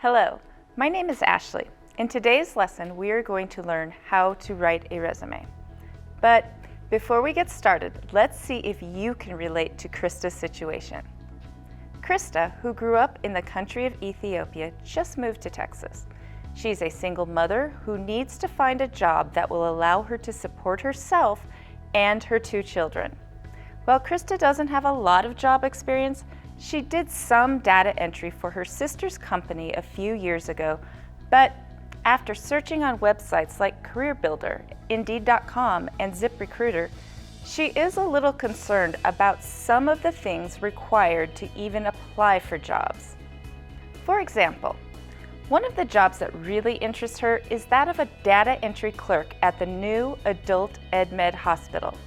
Hello, my name is Ashley. In today's lesson, we are going to learn how to write a resume. But before we get started, let's see if you can relate to Krista's situation. Krista, who grew up in the country of Ethiopia, just moved to Texas. She's a single mother who needs to find a job that will allow her to support herself and her 2 children. While Krista doesn't have a lot of job experience, she did some data entry for her sister's company a few years ago, but after searching on websites like CareerBuilder, Indeed.com, and ZipRecruiter, she is a little concerned about some of the things required to even apply for jobs. For example, one of the jobs that really interests her is that of a data entry clerk at the new AdultEdMed hospital.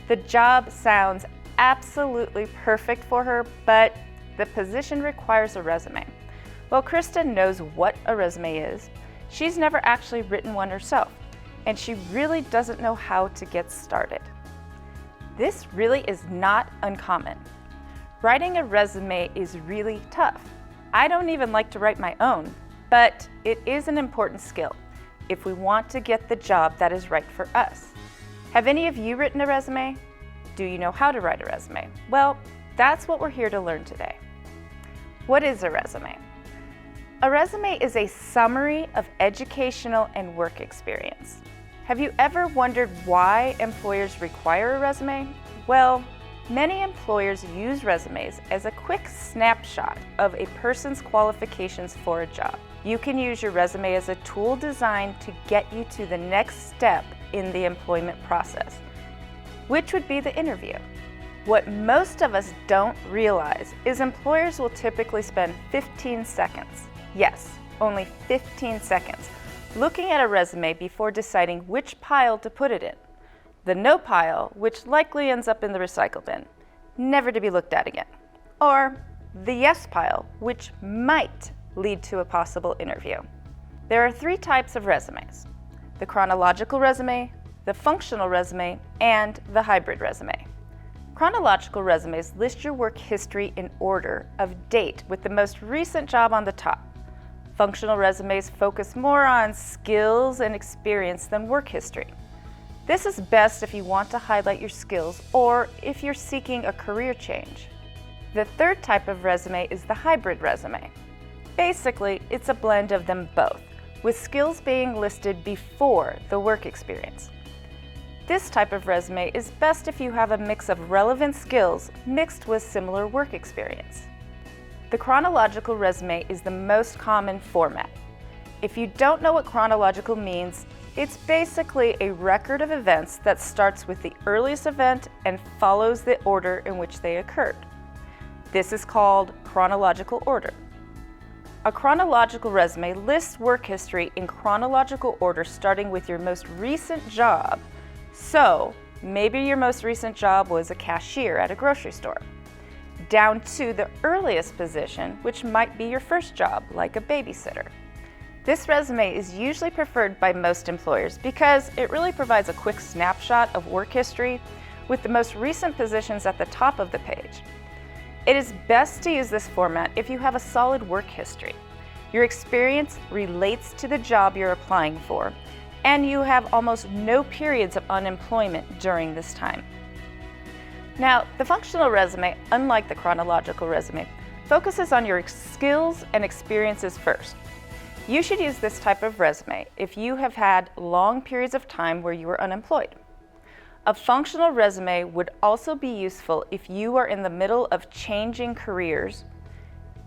The job sounds absolutely perfect for her, but the position requires a resume. While Krista knows what a resume is, she's never actually written one herself, and she really doesn't know how to get started. This really is not uncommon. Writing a resume is really tough. I don't even like to write my own, but it is an important skill if we want to get the job that is right for us. Have any of you written a resume? Do you know how to write a resume? Well, that's what we're here to learn today. What is a resume? A resume is a summary of educational and work experience. Have you ever wondered why employers require a resume? Well, many employers use resumes as a quick snapshot of a person's qualifications for a job. You can use your resume as a tool designed to get you to the next step in the employment process, which would be the interview. What most of us don't realize is employers will typically spend 15 seconds, yes, only 15 seconds, looking at a resume before deciding which pile to put it in. The no pile, which likely ends up in the recycle bin, never to be looked at again. Or the yes pile, which might lead to a possible interview. There are 3 types of resumes: the chronological resume, the functional resume, and the hybrid resume. Chronological resumes list your work history in order of date with the most recent job on the top. Functional resumes focus more on skills and experience than work history. This is best if you want to highlight your skills or if you're seeking a career change. The 3rd type of resume is the hybrid resume. Basically, it's a blend of them both, with skills being listed before the work experience. This type of resume is best if you have a mix of relevant skills mixed with similar work experience. The chronological resume is the most common format. If you don't know what chronological means, it's basically a record of events that starts with the earliest event and follows the order in which they occurred. This is called chronological order. A chronological resume lists work history in chronological order starting with your most recent job. So, maybe your most recent job was a cashier at a grocery store, down to the earliest position, which might be your first job, like a babysitter. This resume is usually preferred by most employers because it really provides a quick snapshot of work history with the most recent positions at the top of the page. It is best to use this format if you have a solid work history, your experience relates to the job you're applying for, and you have almost no periods of unemployment during this time. Now, the functional resume, unlike the chronological resume, focuses on your skills and experiences first. You should use this type of resume if you have had long periods of time where you were unemployed. A functional resume would also be useful if you are in the middle of changing careers,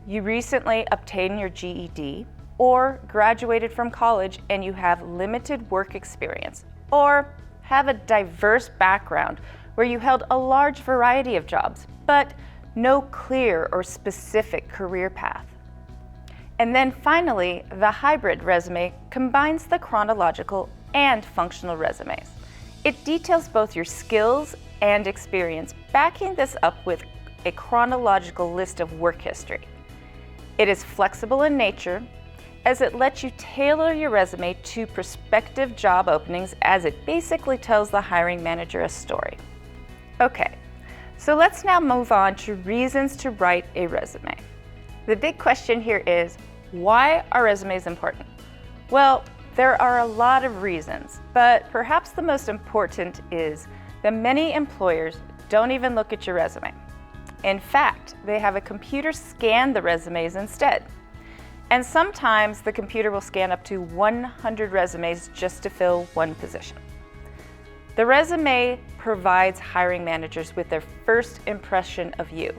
you recently obtained your GED, or graduated from college and you have limited work experience, or have a diverse background where you held a large variety of jobs, but no clear or specific career path. And then finally, the hybrid resume combines the chronological and functional resumes. It details both your skills and experience, backing this up with a chronological list of work history. It is flexible in nature, as it lets you tailor your resume to prospective job openings, as it basically tells the hiring manager a story. Okay, so let's now move on to reasons to write a resume. The big question here is, Why are resumes important? Well, there are a lot of reasons, but perhaps the most important is that many employers don't even look at your resume. In fact, they have a computer scan the resumes instead. And sometimes the computer will scan up to 100 resumes just to fill one position. The resume provides hiring managers with their first impression of you,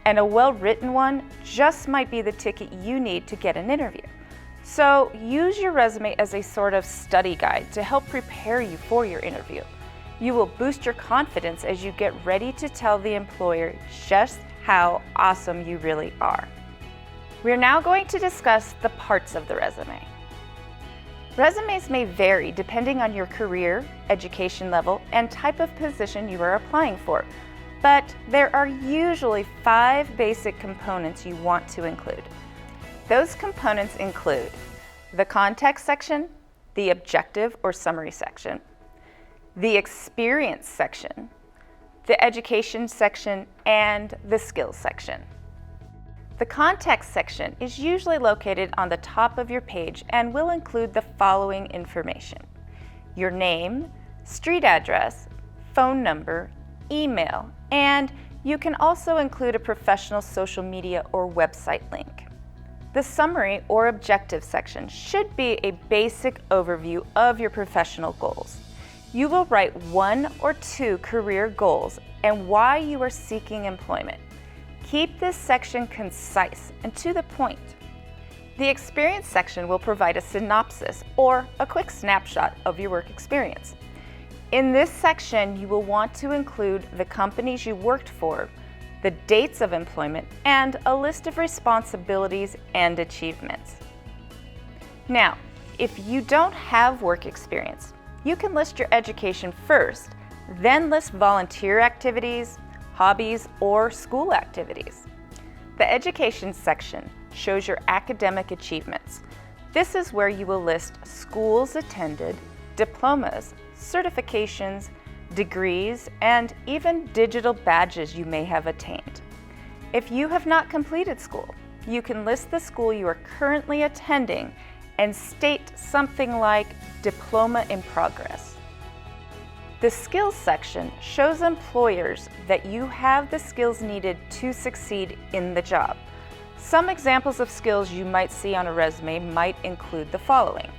and a well-written one just might be the ticket you need to get an interview. So use your resume as a sort of study guide to help prepare you for your interview. You will boost your confidence as you get ready to tell the employer just how awesome you really are. We're now going to discuss the parts of the resume. Resumes may vary depending on your career, education level, and type of position you are applying for, but there are usually 5 basic components you want to include. Those components include the context section, the objective or summary section, the experience section, the education section, and the skills section. The context section is usually located on the top of your page and will include the following information: your name, street address, phone number, email, and you can also include a professional social media or website link. The summary or objective section should be a basic overview of your professional goals. You will write 1 or 2 career goals and why you are seeking employment. Keep this section concise and to the point. The experience section will provide a synopsis or a quick snapshot of your work experience. In this section, you will want to include the companies you worked for, the dates of employment, and a list of responsibilities and achievements. Now, if you don't have work experience, you can list your education first, then list volunteer activities, hobbies, or school activities. The education section shows your academic achievements. This is where you will list schools attended, diplomas, certifications, degrees, and even digital badges you may have attained. If you have not completed school, you can list the school you are currently attending and state something like diploma in progress. The skills section shows employers that you have the skills needed to succeed in the job. Some examples of skills you might see on a resume might include the following: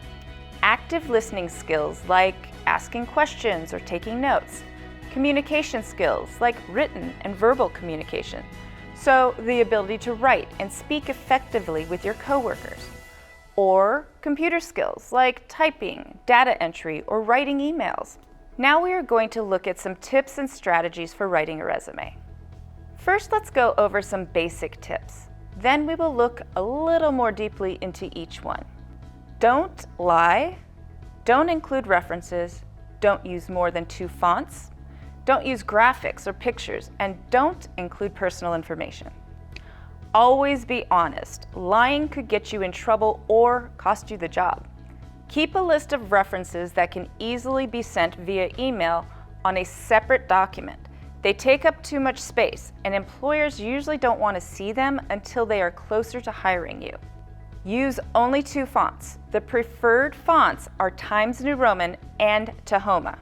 active listening skills like asking questions or taking notes, communication skills like written and verbal communication, so the ability to write and speak effectively with your coworkers, or computer skills like typing, data entry, or writing emails. Now we are going to look at some tips and strategies for writing a resume. First, let's go over some basic tips. Then we will look a little more deeply into each one. Don't lie. Don't include references. Don't use more than 2 fonts. Don't use graphics or pictures, and don't include personal information. Always be honest. Lying could get you in trouble or cost you the job. Keep a list of references that can easily be sent via email on a separate document. They take up too much space, and employers usually don't want to see them until they are closer to hiring you. Use only 2 fonts. The preferred fonts are Times New Roman and Tahoma.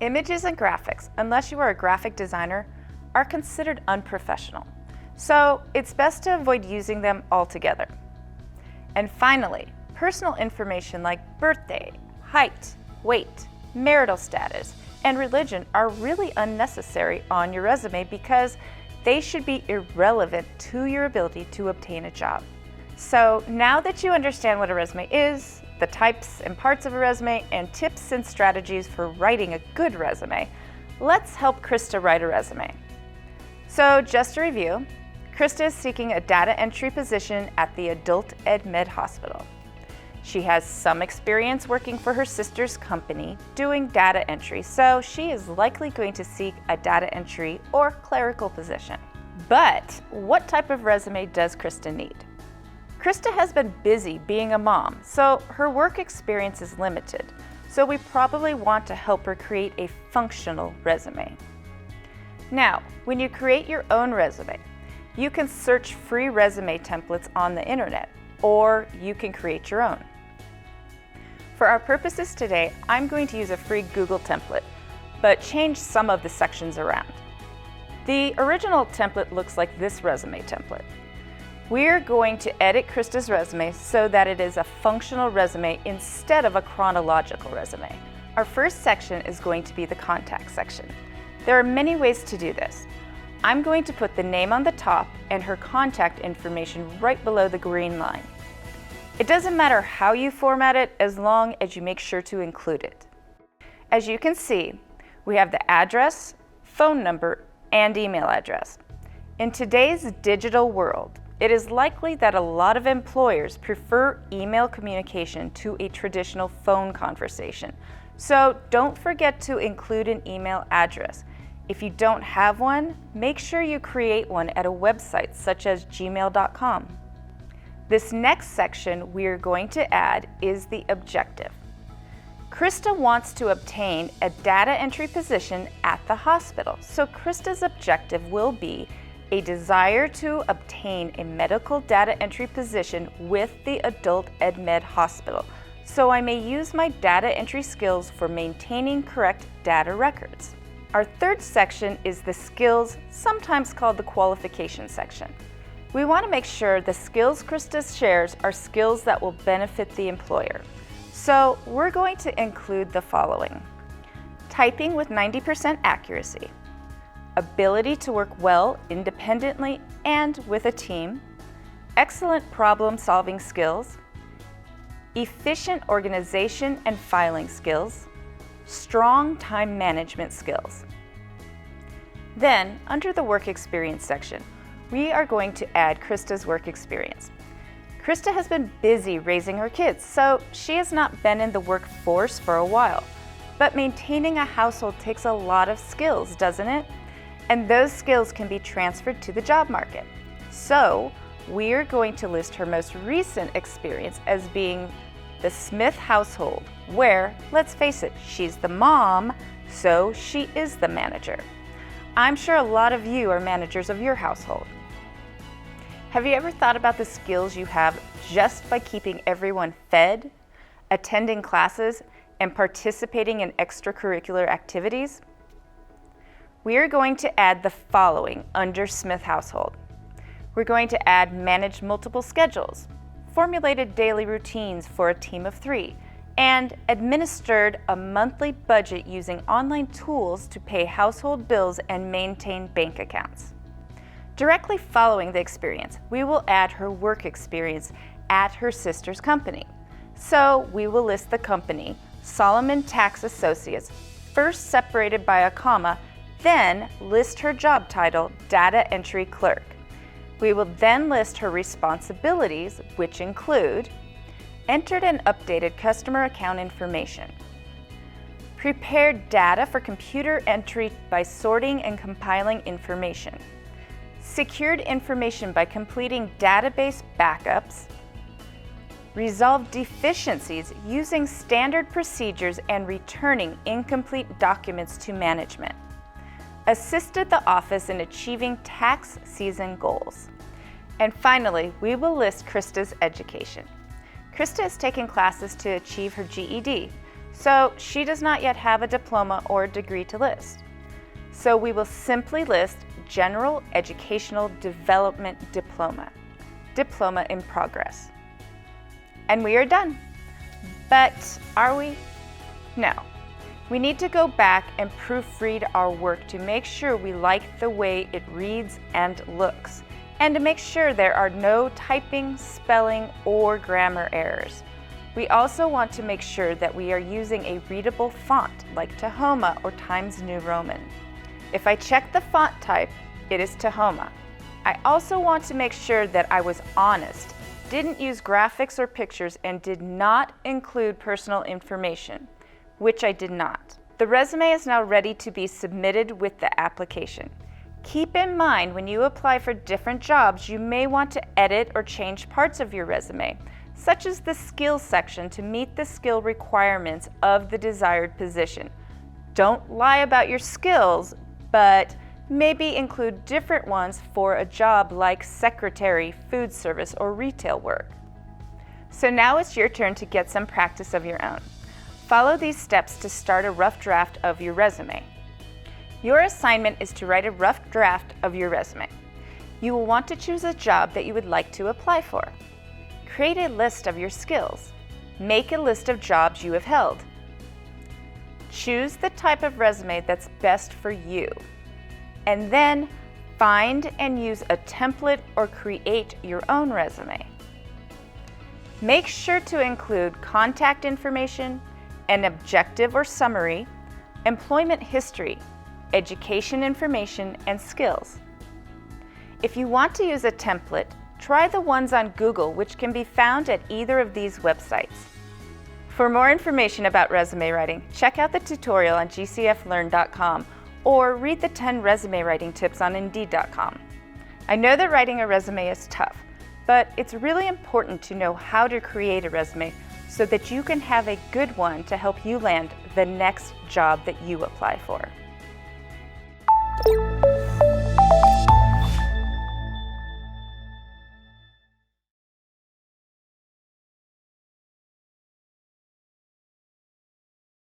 Images and graphics, unless you are a graphic designer, are considered unprofessional, so it's best to avoid using them altogether. And finally, personal information like birthday, height, weight, marital status, and religion are really unnecessary on your resume because they should be irrelevant to your ability to obtain a job. So now that you understand what a resume is, the types and parts of a resume, and tips and strategies for writing a good resume, let's help Krista write a resume. So just to review, Krista is seeking a data entry position at the AdultEdMed hospital. She has some experience working for her sister's company doing data entry, so she is likely going to seek a data entry or clerical position. But what type of resume does Krista need? Krista has been busy being a mom, so her work experience is limited, so we probably want to help her create a functional resume. Now, when you create your own resume, you can search free resume templates on the internet, or you can create your own. For our purposes today, I'm going to use a free Google template, but change some of the sections around. The original template looks like this resume template. We're going to edit Krista's resume so that it is a functional resume instead of a chronological resume. Our first section is going to be the contact section. There are many ways to do this. I'm going to put the name on the top and her contact information right below the green line. It doesn't matter how you format it as long as you make sure to include it. As you can see, we have the address, phone number, and email address. In today's digital world, it is likely that a lot of employers prefer email communication to a traditional phone conversation. So don't forget to include an email address. If you don't have one, make sure you create one at a website such as gmail.com. This next section we're going to add is the objective. Krista wants to obtain a data entry position at the hospital, so Krista's objective will be a desire to obtain a medical data entry position with the AdultEdMed hospital, so I may use my data entry skills for maintaining correct data records. Our third section is the skills, sometimes called the Qualification Section. We want to make sure the skills Krista shares are skills that will benefit the employer. So we're going to include the following: typing with 90% accuracy, ability to work well independently and with a team, excellent problem-solving skills, efficient organization and filing skills, strong time management skills. Then, under the work experience section, we are going to add Krista's work experience. Krista has been busy raising her kids, so she has not been in the workforce for a while. But maintaining a household takes a lot of skills, doesn't it? And those skills can be transferred to the job market. So we're going to list her most recent experience as being the Smith household, where, let's face it, she's the mom, so she is the manager. I'm sure a lot of you are managers of your household. Have you ever thought about the skills you have just by keeping everyone fed, attending classes, and participating in extracurricular activities? We are going to add the following under Smith household. We're going to add manage multiple schedules, formulated daily routines for a team of 3, and administered a monthly budget using online tools to pay household bills and maintain bank accounts. Directly following the experience, we will add her work experience at her sister's company. So we will list the company, Solomon Tax Associates, first separated by a comma, then list her job title, Data Entry Clerk. We will then list her responsibilities, which include entered and updated customer account information, prepared data for computer entry by sorting and compiling information, secured information by completing database backups, resolved deficiencies using standard procedures and returning incomplete documents to management, assisted the office in achieving tax season goals. And finally, we will list Krista's education. Krista has taken classes to achieve her GED, so she does not yet have a diploma or degree to list. So we will simply list General Educational Development Diploma, Diploma in Progress. And we are done. But are we? No. We need to go back and proofread our work to make sure we like the way it reads and looks, and to make sure there are no typing, spelling, or grammar errors. We also want to make sure that we are using a readable font like Tahoma or Times New Roman. If I check the font type, it is Tahoma. I also want to make sure that I was honest, didn't use graphics or pictures, and did not include personal information, which I did not. The resume is now ready to be submitted with the application. Keep in mind when you apply for different jobs, you may want to edit or change parts of your resume, such as the skills section to meet the skill requirements of the desired position. Don't lie about your skills, but maybe include different ones for a job like secretary, food service, or retail work. So now it's your turn to get some practice of your own. Follow these steps to start a rough draft of your resume. Your assignment is to write a rough draft of your resume. You will want to choose a job that you would like to apply for. Create a list of your skills. Make a list of jobs you have held. Choose the type of resume that's best for you. And then find and use a template or create your own resume. Make sure to include contact information, an objective or summary, employment history, education information, and skills. If you want to use a template, try the ones on Google, which can be found at either of these websites. For more information about resume writing, check out the tutorial on gcflearn.com or read the 10 resume writing tips on Indeed.com. I know that writing a resume is tough, but it's really important to know how to create a resume so that you can have a good one to help you land the next job that you apply for.